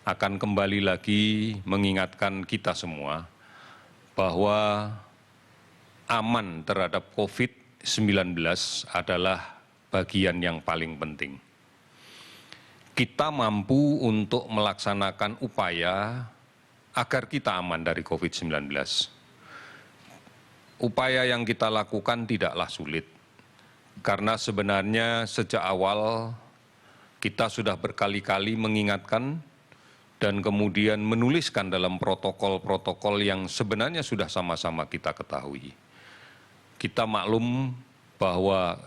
akan kembali lagi mengingatkan kita semua bahwa aman terhadap COVID-19 adalah bagian yang paling penting. Kita mampu untuk melaksanakan upaya agar kita aman dari COVID-19. Upaya yang kita lakukan tidaklah sulit, karena sebenarnya sejak awal kita sudah berkali-kali mengingatkan dan kemudian menuliskan dalam protokol-protokol yang sebenarnya sudah sama-sama kita ketahui. Kita maklum bahwa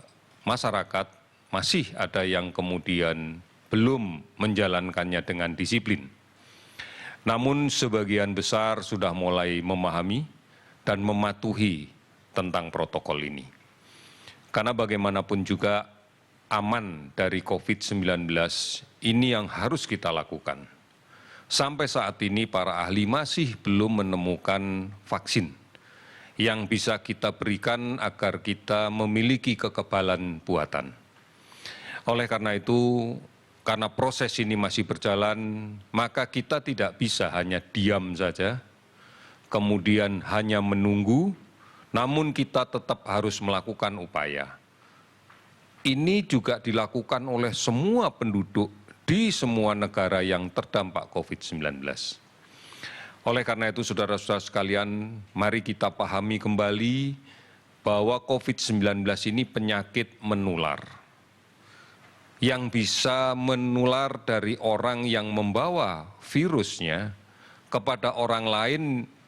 masyarakat masih ada yang kemudian belum menjalankannya dengan disiplin. Namun sebagian besar sudah mulai memahami dan mematuhi tentang protokol ini. Karena bagaimanapun juga aman dari COVID-19 ini yang harus kita lakukan. Sampai saat ini para ahli masih belum menemukan vaksin yang bisa kita berikan agar kita memiliki kekebalan buatan. Oleh karena itu, karena proses ini masih berjalan, maka kita tidak bisa hanya diam saja, kemudian hanya menunggu, namun kita tetap harus melakukan upaya. Ini juga dilakukan oleh semua penduduk di semua negara yang terdampak COVID-19. Oleh karena itu, saudara-saudara sekalian, mari kita pahami kembali bahwa COVID-19 ini penyakit menular, yang bisa menular dari orang yang membawa virusnya kepada orang lain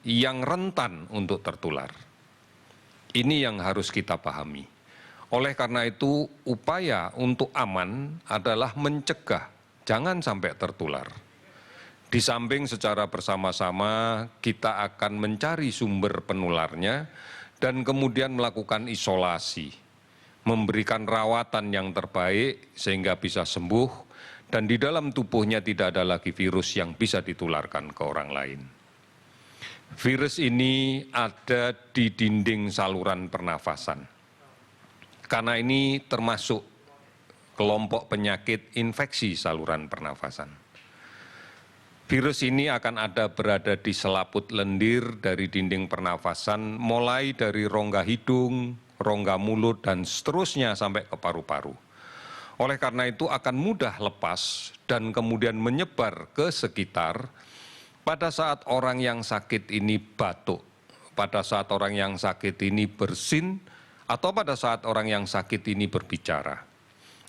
yang rentan untuk tertular. Ini yang harus kita pahami. Oleh karena itu, upaya untuk aman adalah mencegah, jangan sampai tertular. Di samping secara bersama-sama kita akan mencari sumber penularnya dan kemudian melakukan isolasi, memberikan rawatan yang terbaik sehingga bisa sembuh dan di dalam tubuhnya tidak ada lagi virus yang bisa ditularkan ke orang lain. Virus ini ada di dinding saluran pernafasan. Karena ini termasuk kelompok penyakit infeksi saluran pernafasan. Virus ini akan ada berada di selaput lendir dari dinding pernafasan, mulai dari rongga hidung, rongga mulut, dan seterusnya sampai ke paru-paru. Oleh karena itu akan mudah lepas dan kemudian menyebar ke sekitar. Pada saat orang yang sakit ini batuk, pada saat orang yang sakit ini bersin, atau pada saat orang yang sakit ini berbicara,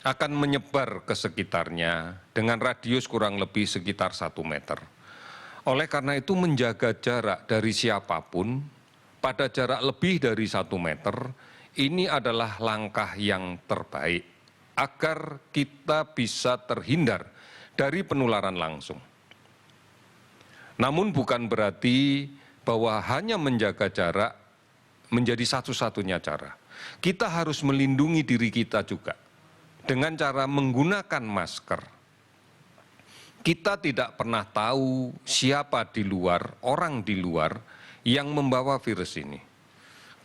akan menyebar ke sekitarnya dengan radius kurang lebih sekitar 1 meter. Oleh karena itu menjaga jarak dari siapapun pada jarak lebih dari 1 meter, ini adalah langkah yang terbaik agar kita bisa terhindar dari penularan langsung. Namun bukan berarti bahwa hanya menjaga jarak menjadi satu-satunya cara. Kita harus melindungi diri kita juga dengan cara menggunakan masker. Kita tidak pernah tahu siapa di luar, orang di luar yang membawa virus ini.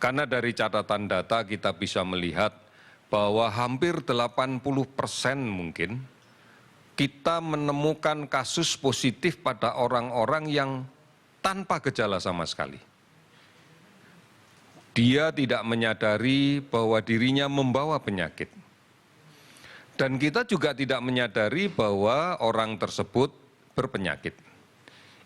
Karena dari catatan data kita bisa melihat bahwa hampir 80% mungkin kita menemukan kasus positif pada orang-orang yang tanpa gejala sama sekali. Dia tidak menyadari bahwa dirinya membawa penyakit. Dan kita juga tidak menyadari bahwa orang tersebut berpenyakit.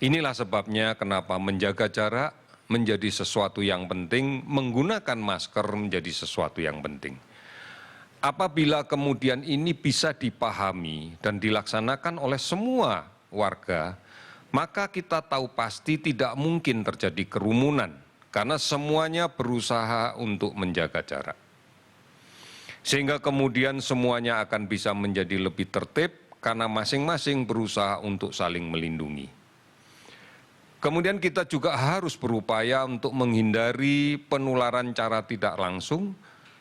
Inilah sebabnya kenapa menjaga jarak menjadi sesuatu yang penting, menggunakan masker menjadi sesuatu yang penting. Apabila kemudian ini bisa dipahami dan dilaksanakan oleh semua warga, maka kita tahu pasti tidak mungkin terjadi kerumunan karena semuanya berusaha untuk menjaga jarak. Sehingga kemudian semuanya akan bisa menjadi lebih tertib karena masing-masing berusaha untuk saling melindungi. Kemudian kita juga harus berupaya untuk menghindari penularan cara tidak langsung,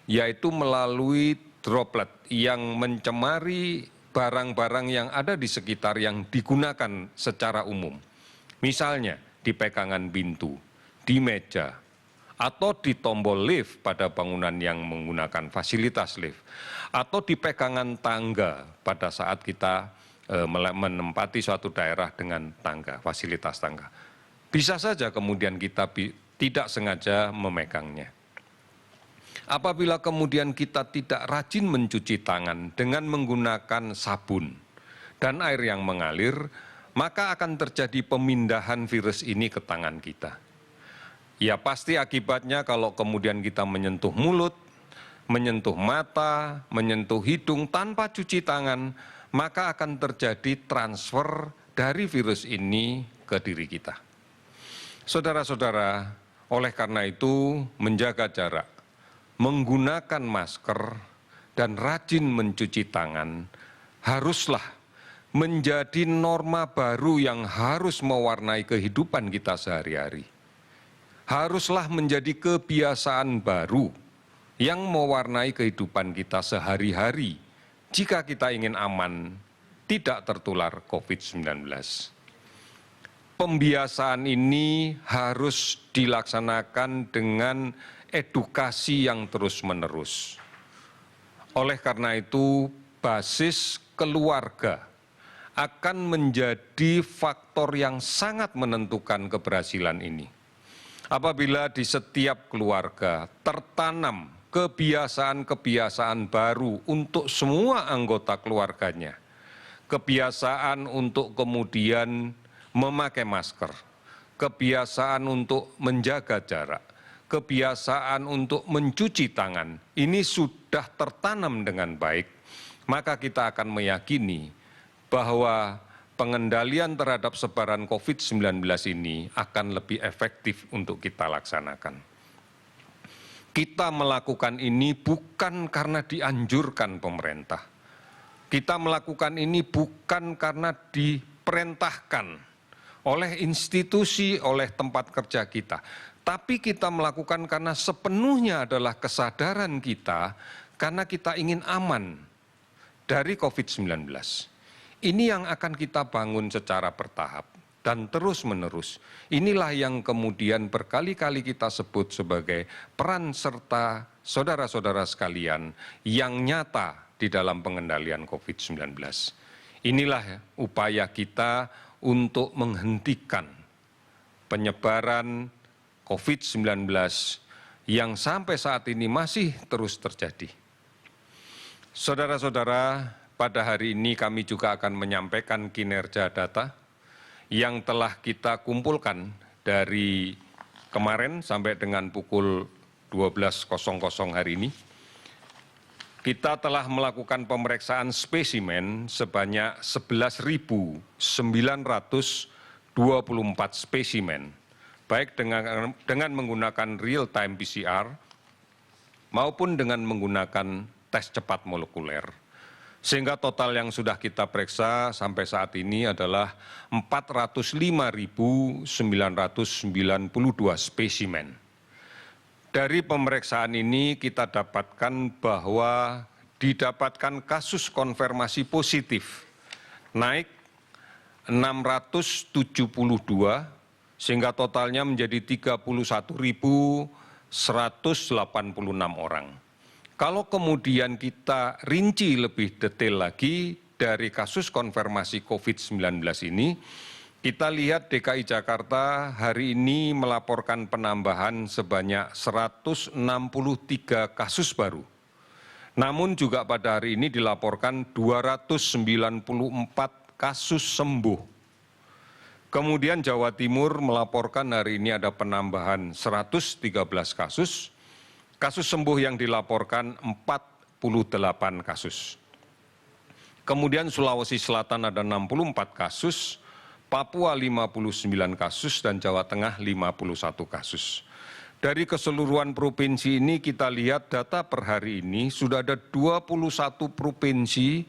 yaitu melalui droplet yang mencemari barang-barang yang ada di sekitar yang digunakan secara umum. Misalnya di pegangan pintu, di meja, atau di tombol lift pada bangunan yang menggunakan fasilitas lift, atau di pegangan tangga pada saat kita menempati suatu daerah dengan tangga, fasilitas tangga. Bisa saja kemudian kita tidak sengaja memegangnya. Apabila kemudian kita tidak rajin mencuci tangan dengan menggunakan sabun dan air yang mengalir, maka akan terjadi pemindahan virus ini ke tangan kita. Ya pasti akibatnya kalau kemudian kita menyentuh mulut, menyentuh mata, menyentuh hidung tanpa cuci tangan, maka akan terjadi transfer dari virus ini ke diri kita. Saudara-saudara, oleh karena itu menjaga jarak, menggunakan masker, dan rajin mencuci tangan haruslah menjadi norma baru yang harus mewarnai kehidupan kita sehari-hari. Haruslah menjadi kebiasaan baru yang mewarnai kehidupan kita sehari-hari jika kita ingin aman, tidak tertular COVID-19. Pembiasaan ini harus dilaksanakan dengan edukasi yang terus-menerus. Oleh karena itu, basis keluarga akan menjadi faktor yang sangat menentukan keberhasilan ini. Apabila di setiap keluarga tertanam kebiasaan-kebiasaan baru untuk semua anggota keluarganya. Kebiasaan untuk kemudian memakai masker, kebiasaan untuk menjaga jarak, kebiasaan untuk mencuci tangan. Ini sudah tertanam dengan baik, maka kita akan meyakini bahwa pengendalian terhadap sebaran COVID-19 ini akan lebih efektif untuk kita laksanakan. Kita melakukan ini bukan karena dianjurkan pemerintah. Kita melakukan ini bukan karena diperintahkan oleh institusi, oleh tempat kerja kita. Tapi kita melakukan karena sepenuhnya adalah kesadaran kita karena kita ingin aman dari COVID-19. Ini yang akan kita bangun secara bertahap dan terus-menerus. Inilah yang kemudian berkali-kali kita sebut sebagai peran serta saudara-saudara sekalian yang nyata di dalam pengendalian COVID-19. Inilah upaya kita untuk menghentikan penyebaran COVID-19 yang sampai saat ini masih terus terjadi. Saudara-saudara, pada hari ini kami juga akan menyampaikan kinerja data yang telah kita kumpulkan dari kemarin sampai dengan pukul 12.00 hari ini. Kita telah melakukan pemeriksaan spesimen sebanyak 11.924 spesimen, baik dengan menggunakan real-time PCR maupun dengan menggunakan tes cepat molekuler. Sehingga total yang sudah kita periksa sampai saat ini adalah 405.992 spesimen. Dari pemeriksaan ini kita dapatkan bahwa didapatkan kasus konfirmasi positif naik 672 sehingga totalnya menjadi 31.186 orang. Kalau kemudian kita rinci lebih detail lagi dari kasus konfirmasi COVID-19 ini, kita lihat DKI Jakarta hari ini melaporkan penambahan sebanyak 163 kasus baru. Namun juga pada hari ini dilaporkan 294 kasus sembuh. Kemudian Jawa Timur melaporkan hari ini ada penambahan 113 kasus. Kasus sembuh yang dilaporkan 48 kasus. Kemudian Sulawesi Selatan ada 64 kasus, Papua 59 kasus, dan Jawa Tengah 51 kasus. Dari keseluruhan provinsi ini kita lihat data per hari ini sudah ada 21 provinsi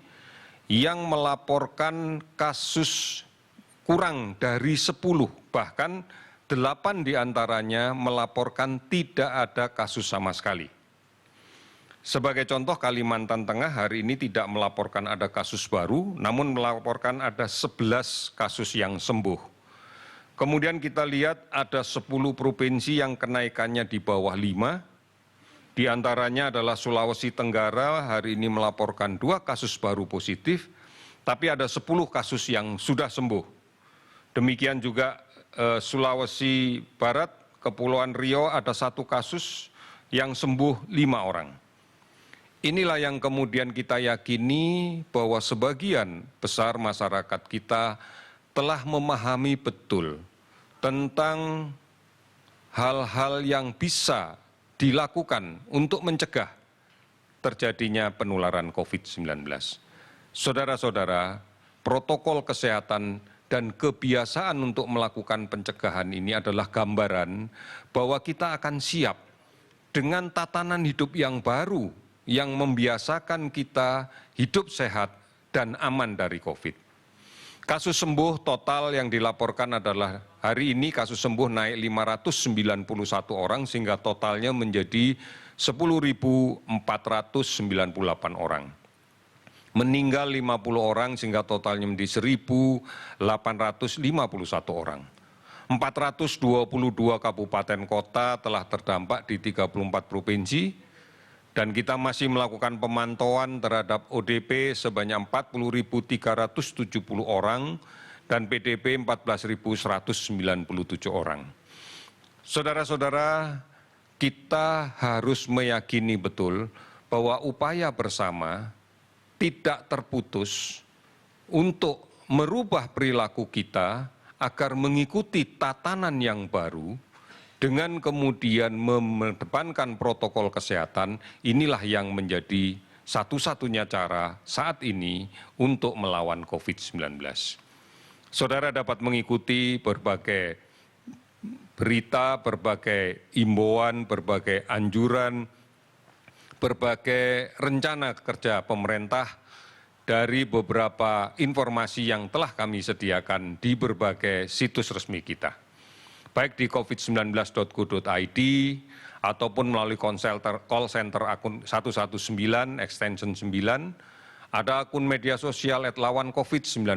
yang melaporkan kasus kurang dari 10, bahkan 8 diantaranya melaporkan tidak ada kasus sama sekali. Sebagai contoh, Kalimantan Tengah hari ini tidak melaporkan ada kasus baru, namun melaporkan ada 11 kasus yang sembuh. Kemudian kita lihat ada 10 provinsi yang kenaikannya di bawah 5. Di antaranya adalah Sulawesi Tenggara hari ini melaporkan 2 kasus baru positif, tapi ada 10 kasus yang sudah sembuh. Demikian juga Sulawesi Barat, Kepulauan Riau ada 1 kasus yang sembuh 5 orang. Inilah yang kemudian kita yakini bahwa sebagian besar masyarakat kita telah memahami betul tentang hal-hal yang bisa dilakukan untuk mencegah terjadinya penularan COVID-19. Saudara-saudara, protokol kesehatan dan kebiasaan untuk melakukan pencegahan ini adalah gambaran bahwa kita akan siap dengan tatanan hidup yang baru yang membiasakan kita hidup sehat dan aman dari COVID. Kasus sembuh total yang dilaporkan adalah hari ini kasus sembuh naik 591 orang sehingga totalnya menjadi 10.498 orang. Meninggal 50 orang sehingga totalnya menjadi 1.851 orang. 422 kabupaten kota telah terdampak di 34 provinsi dan kita masih melakukan pemantauan terhadap ODP sebanyak 40.370 orang dan PDP 14.197 orang. Saudara-saudara, kita harus meyakini betul bahwa upaya bersama tidak terputus untuk merubah perilaku kita agar mengikuti tatanan yang baru dengan kemudian mengedepankan protokol kesehatan. Inilah yang menjadi satu-satunya cara saat ini untuk melawan COVID-19. Saudara dapat mengikuti berbagai berita, berbagai imbauan, berbagai anjuran, berbagai rencana kerja pemerintah dari beberapa informasi yang telah kami sediakan di berbagai situs resmi kita. Baik di covid19.go.id ataupun melalui call center akun 119 extension 9, ada akun media sosial @lawancovid19,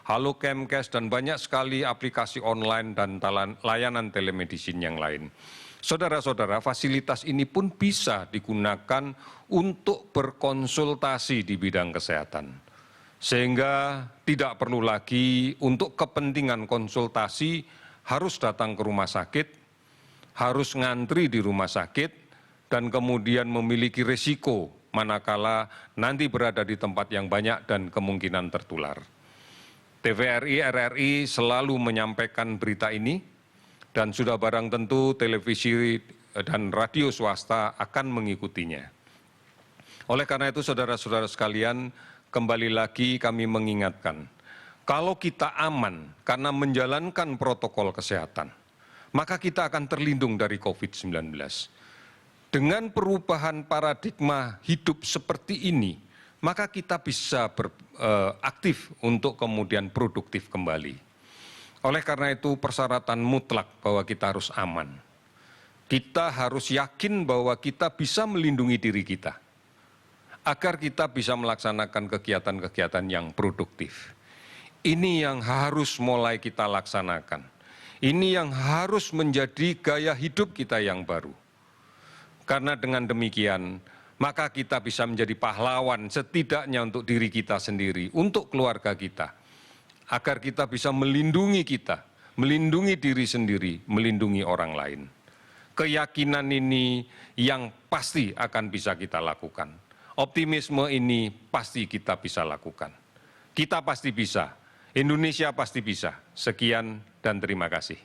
Halo Kemkes, dan banyak sekali aplikasi online dan layanan telemedicine yang lain. Saudara-saudara, fasilitas ini pun bisa digunakan untuk berkonsultasi di bidang kesehatan. Sehingga tidak perlu lagi untuk kepentingan konsultasi harus datang ke rumah sakit, harus ngantri di rumah sakit, dan kemudian memiliki risiko manakala nanti berada di tempat yang banyak dan kemungkinan tertular. TVRI, RRI selalu menyampaikan berita ini, dan sudah barang tentu televisi dan radio swasta akan mengikutinya. Oleh karena itu, saudara-saudara sekalian, kembali lagi kami mengingatkan, kalau kita aman karena menjalankan protokol kesehatan, maka kita akan terlindung dari COVID-19. Dengan perubahan paradigma hidup seperti ini, maka kita bisa aktif untuk kemudian produktif kembali. Oleh karena itu, persyaratan mutlak bahwa kita harus aman. Kita harus yakin bahwa kita bisa melindungi diri kita, agar kita bisa melaksanakan kegiatan-kegiatan yang produktif. Ini yang harus mulai kita laksanakan. Ini yang harus menjadi gaya hidup kita yang baru. Karena dengan demikian, maka kita bisa menjadi pahlawan setidaknya untuk diri kita sendiri, untuk keluarga kita, agar kita bisa melindungi kita, melindungi diri sendiri, melindungi orang lain. Keyakinan ini yang pasti akan bisa kita lakukan. Optimisme ini pasti kita bisa lakukan. Kita pasti bisa. Indonesia pasti bisa. Sekian dan terima kasih.